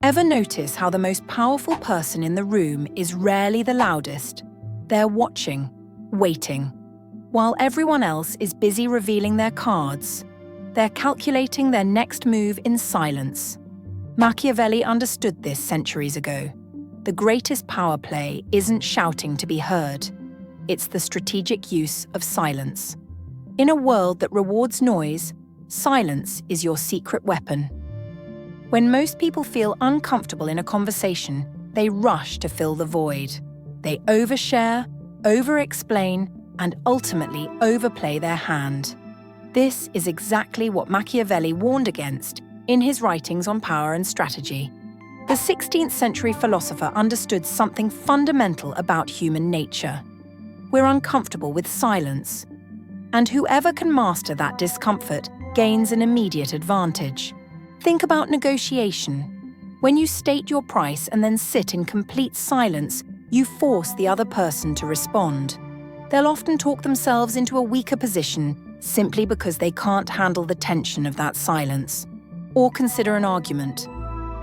Ever notice how the most powerful person in the room is rarely the loudest? They're watching, waiting. While everyone else is busy revealing their cards, they're calculating their next move in silence. Machiavelli understood this centuries ago. The greatest power play isn't shouting to be heard. It's the strategic use of silence. In a world that rewards noise, silence is your secret weapon. When most people feel uncomfortable in a conversation, they rush to fill the void. They overshare, over-explain, and ultimately overplay their hand. This is exactly what Machiavelli warned against in his writings on power and strategy. The 16th century philosopher understood something fundamental about human nature. We're uncomfortable with silence, and whoever can master that discomfort gains an immediate advantage. Think about negotiation. When you state your price and then sit in complete silence, you force the other person to respond. They'll often talk themselves into a weaker position simply because they can't handle the tension of that silence. Or consider an argument.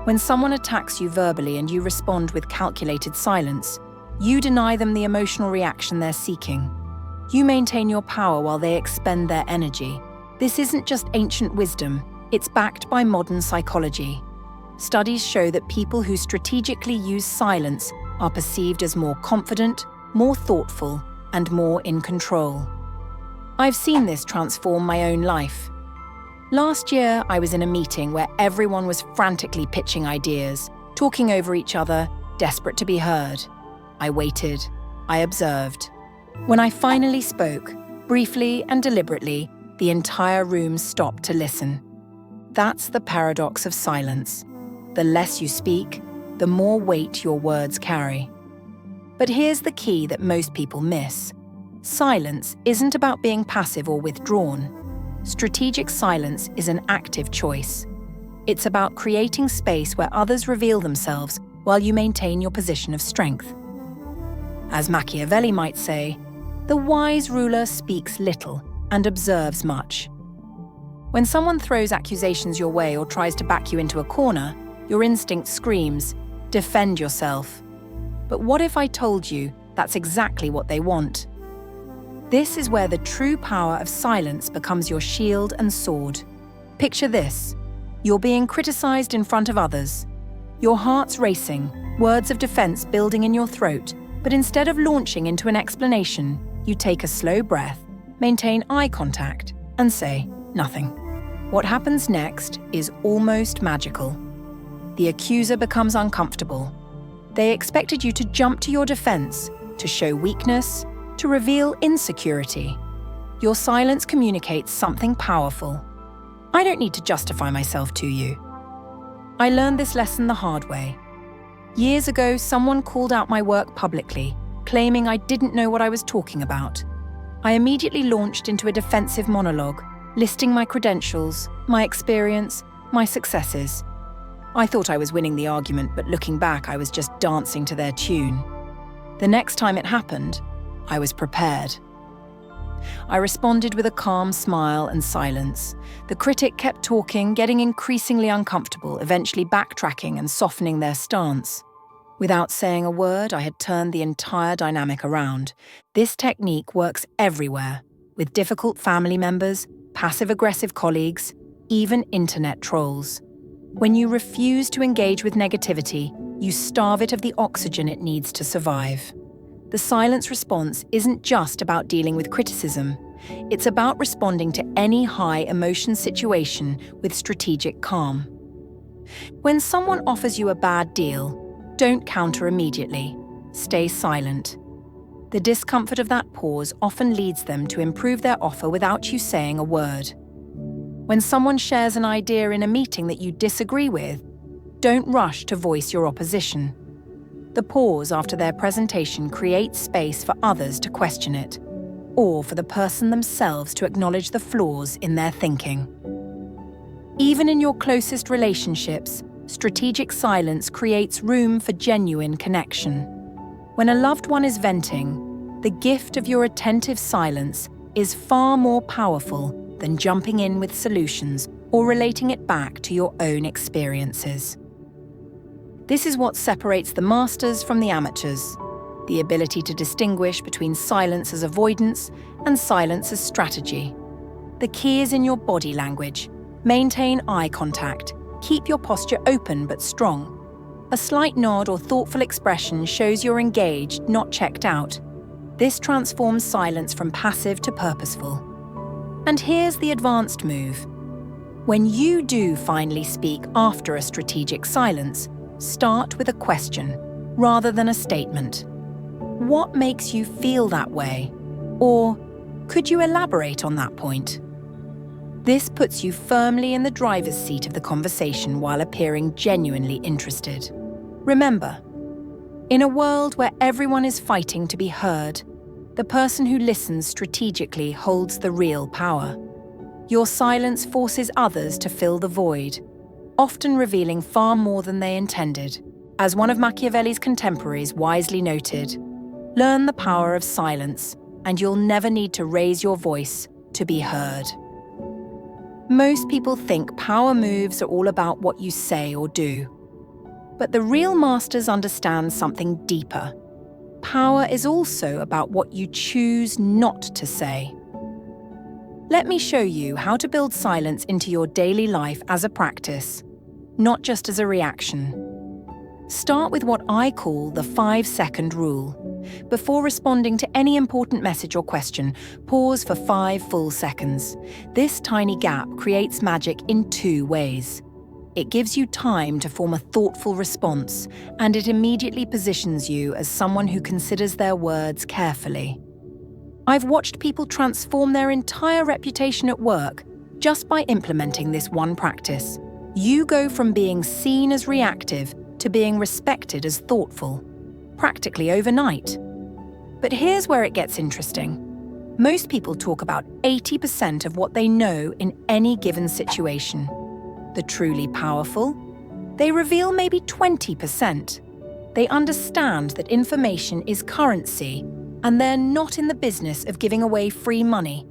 When someone attacks you verbally and you respond with calculated silence, you deny them the emotional reaction they're seeking. You maintain your power while they expend their energy. This isn't just ancient wisdom, it's backed by modern psychology. Studies show that people who strategically use silence are perceived as more confident, more thoughtful, and more in control. I've seen this transform my own life. Last year, I was in a meeting where everyone was frantically pitching ideas, talking over each other, desperate to be heard. I waited. I observed. When I finally spoke, briefly and deliberately, the entire room stopped to listen. That's the paradox of silence. The less you speak, the more weight your words carry. But here's the key that most people miss. Silence isn't about being passive or withdrawn. Strategic silence is an active choice. It's about creating space where others reveal themselves while you maintain your position of strength. As Machiavelli might say, the wise ruler speaks little and observes much. When someone throws accusations your way or tries to back you into a corner, your instinct screams, "Defend yourself." But what if I told you that's exactly what they want? This is where the true power of silence becomes your shield and sword. Picture this. You're being criticized in front of others. Your heart's racing, words of defense building in your throat, but instead of launching into an explanation, you take a slow breath, maintain eye contact, and say, "Nothing." What happens next is almost magical. The accuser becomes uncomfortable. They expected you to jump to your defense, to show weakness, to reveal insecurity. Your silence communicates something powerful. I don't need to justify myself to you. I learned this lesson the hard way. Years ago, someone called out my work publicly, claiming I didn't know what I was talking about. I immediately launched into a defensive monologue, listing my credentials, my experience, my successes. I thought I was winning the argument, but looking back, I was just dancing to their tune. The next time it happened, I was prepared. I responded with a calm smile and silence. The critic kept talking, getting increasingly uncomfortable, eventually backtracking and softening their stance. Without saying a word, I had turned the entire dynamic around. This technique works everywhere, with difficult family members, passive-aggressive colleagues, even internet trolls. When you refuse to engage with negativity, you starve it of the oxygen it needs to survive. The silence response isn't just about dealing with criticism. It's about responding to any high emotion situation with strategic calm. When someone offers you a bad deal, don't counter immediately. Stay silent. The discomfort of that pause often leads them to improve their offer without you saying a word. When someone shares an idea in a meeting that you disagree with, don't rush to voice your opposition. The pause after their presentation creates space for others to question it, or for the person themselves to acknowledge the flaws in their thinking. Even in your closest relationships, strategic silence creates room for genuine connection. When a loved one is venting, the gift of your attentive silence is far more powerful than jumping in with solutions or relating it back to your own experiences. This is what separates the masters from the amateurs, the ability to distinguish between silence as avoidance and silence as strategy. The key is in your body language. Maintain eye contact. Keep your posture open but strong. A slight nod or thoughtful expression shows you're engaged, not checked out. This transforms silence from passive to purposeful. And here's the advanced move. When you do finally speak after a strategic silence, start with a question rather than a statement. What makes you feel that way? Or could you elaborate on that point? This puts you firmly in the driver's seat of the conversation while appearing genuinely interested. Remember, in a world where everyone is fighting to be heard, the person who listens strategically holds the real power. Your silence forces others to fill the void, often revealing far more than they intended. As one of Machiavelli's contemporaries wisely noted, learn the power of silence, and you'll never need to raise your voice to be heard. Most people think power moves are all about what you say or do. But the real masters understand something deeper. Power is also about what you choose not to say. Let me show you how to build silence into your daily life as a practice, not just as a reaction. Start with what I call the 5-second rule. Before responding to any important message or question, pause for 5 full seconds. This tiny gap creates magic in 2 ways. It gives you time to form a thoughtful response, and it immediately positions you as someone who considers their words carefully. I've watched people transform their entire reputation at work just by implementing this one practice. You go from being seen as reactive to being respected as thoughtful, practically overnight. But here's where it gets interesting. Most people talk about 80% of what they know in any given situation. The truly powerful, they reveal maybe 20%. They understand that information is currency, and they're not in the business of giving away free money.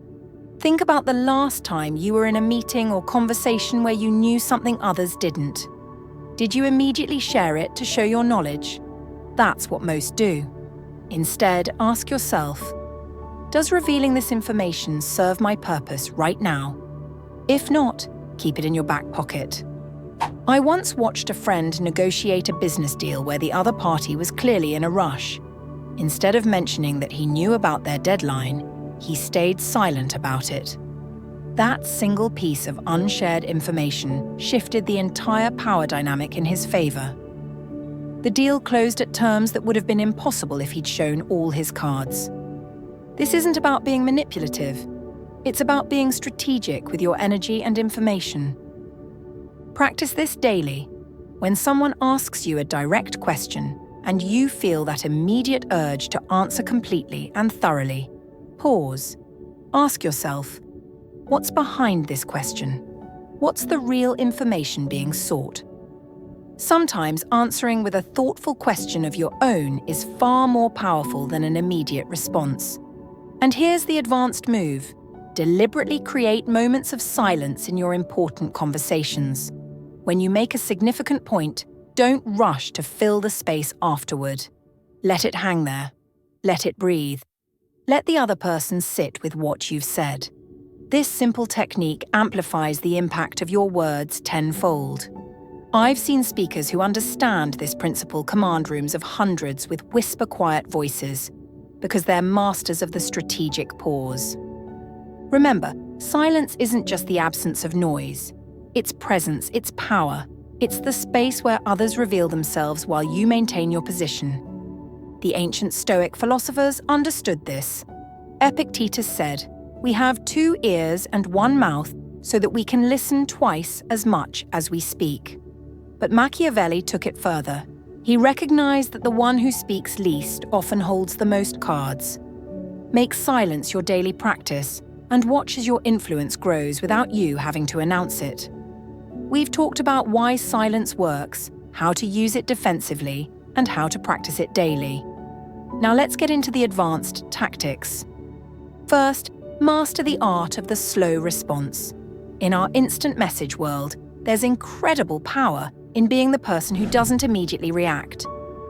Think about the last time you were in a meeting or conversation where you knew something others didn't. Did you immediately share it to show your knowledge? That's what most do. Instead, ask yourself, does revealing this information serve my purpose right now? If not, keep it in your back pocket. I once watched a friend negotiate a business deal where the other party was clearly in a rush. Instead of mentioning that he knew about their deadline, he stayed silent about it. That single piece of unshared information shifted the entire power dynamic in his favor. The deal closed at terms that would have been impossible if he'd shown all his cards. This isn't about being manipulative. It's about being strategic with your energy and information. Practice this daily. When someone asks you a direct question and you feel that immediate urge to answer completely and thoroughly, pause. Ask yourself, what's behind this question? What's the real information being sought? Sometimes answering with a thoughtful question of your own is far more powerful than an immediate response. And here's the advanced move. Deliberately create moments of silence in your important conversations. When you make a significant point, don't rush to fill the space afterward. Let it hang there. Let it breathe. Let the other person sit with what you've said. This simple technique amplifies the impact of your words tenfold. I've seen speakers who understand this principle command rooms of hundreds with whisper-quiet voices because they're masters of the strategic pause. Remember, silence isn't just the absence of noise. It's presence, it's power. It's the space where others reveal themselves while you maintain your position. The ancient Stoic philosophers understood this. Epictetus said, "We have 2 ears and 1 mouth so that we can listen twice as much as we speak." But Machiavelli took it further. He recognized that the one who speaks least often holds the most cards. Make silence your daily practice and watch as your influence grows without you having to announce it. We've talked about why silence works, how to use it defensively, and how to practice it daily. Now let's get into the advanced tactics. First, master the art of the slow response. In our instant message world, there's incredible power in being the person who doesn't immediately react.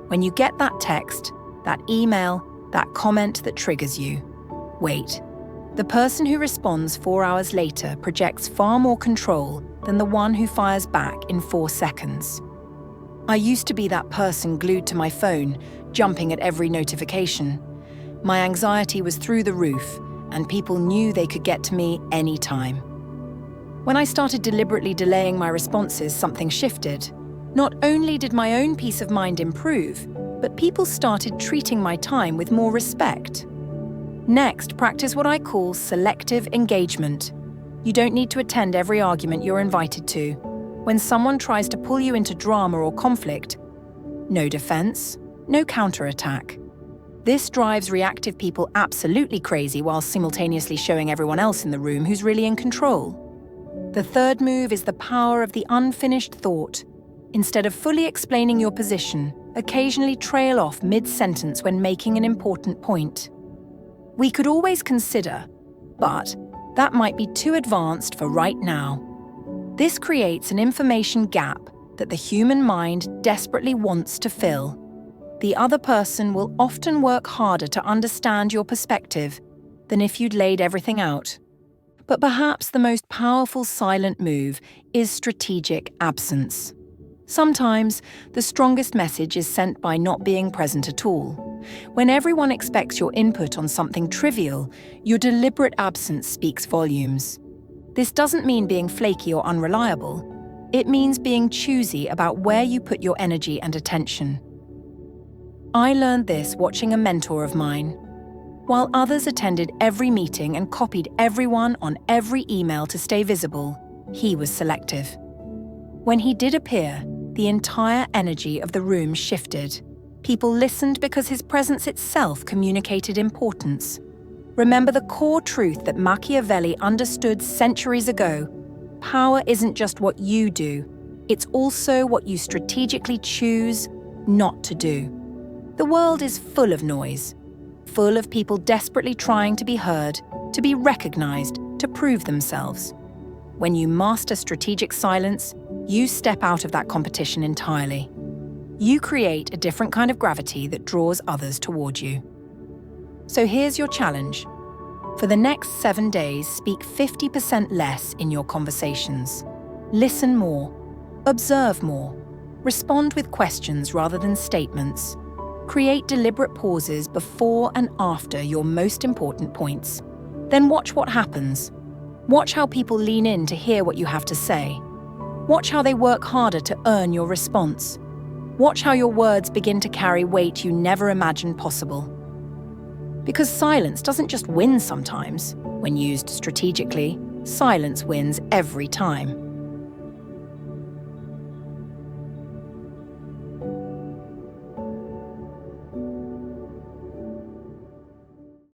When you get that text, that email, that comment that triggers you, wait. The person who responds 4 hours later projects far more control than the one who fires back in 4 seconds. I used to be that person glued to my phone, jumping at every notification. My anxiety was through the roof, and people knew they could get to me anytime. When I started deliberately delaying my responses, something shifted. Not only did my own peace of mind improve, but people started treating my time with more respect. Next, practice what I call selective engagement. You don't need to attend every argument you're invited to. When someone tries to pull you into drama or conflict, no defense, no counterattack. This drives reactive people absolutely crazy while simultaneously showing everyone else in the room who's really in control. The third move is the power of the unfinished thought. Instead of fully explaining your position, occasionally trail off mid-sentence when making an important point. We could always consider, but that might be too advanced for right now. This creates an information gap that the human mind desperately wants to fill. The other person will often work harder to understand your perspective than if you'd laid everything out. But perhaps the most powerful silent move is strategic absence. Sometimes, the strongest message is sent by not being present at all. When everyone expects your input on something trivial, your deliberate absence speaks volumes. This doesn't mean being flaky or unreliable. It means being choosy about where you put your energy and attention. I learned this watching a mentor of mine. While others attended every meeting and copied everyone on every email to stay visible, he was selective. When he did appear, the entire energy of the room shifted. People listened because his presence itself communicated importance. Remember the core truth that Machiavelli understood centuries ago. Power isn't just what you do, it's also what you strategically choose not to do. The world is full of noise, full of people desperately trying to be heard, to be recognized, to prove themselves. When you master strategic silence, you step out of that competition entirely. You create a different kind of gravity that draws others toward you. So here's your challenge. For the next 7 days, speak 50% less in your conversations. Listen more. Observe more. Respond with questions rather than statements. Create deliberate pauses before and after your most important points. Then watch what happens. Watch how people lean in to hear what you have to say. Watch how they work harder to earn your response. Watch how your words begin to carry weight you never imagined possible. Because silence doesn't just win sometimes. When used strategically, silence wins every time.